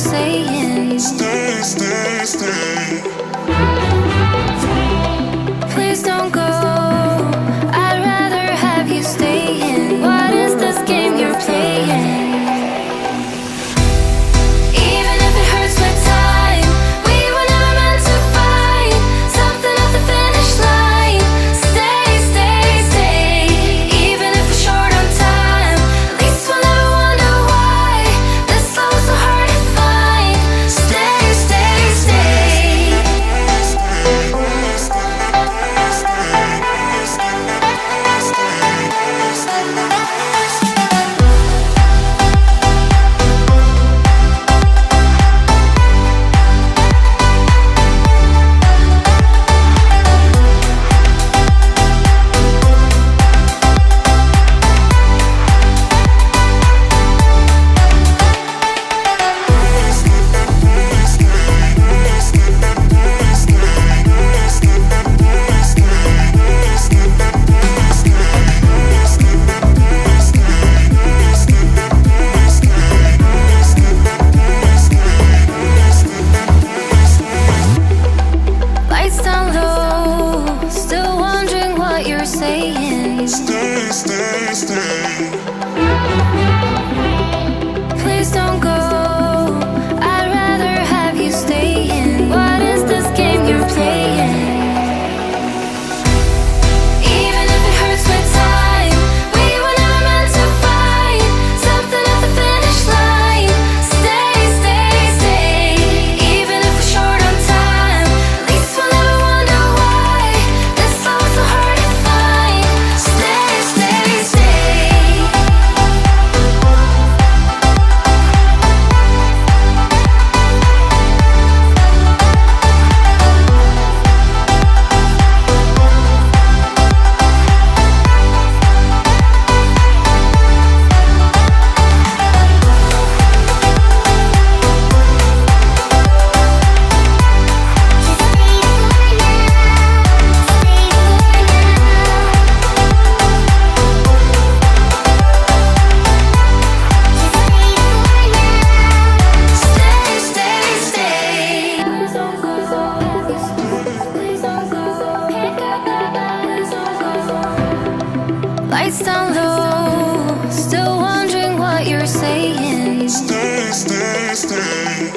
saying. Stay, stay, stay. Please don't go. I'd rather have you staying. What is this game you're playing? Even if it hurts with time, we were never meant to fight. Something at the finish line. Stay, stay, stay. Even if we're short on time, at least we'll never wonder why this love was so hard to find. Stay, stay, stay. Lights down low, still wondering what you're saying. Stay, stay, stay. Please don't go. I'd rather have you staying. What is this game you're playing? Even if it hurts with time, we were never meant to fight. Something at the finish line. Stay, stay, stay. Even if we're short on time, at least we'll never wonder why this love was so hard to find. Stay, stay, stay. Lights down low, still wondering what you're saying. Stay, stay, stay.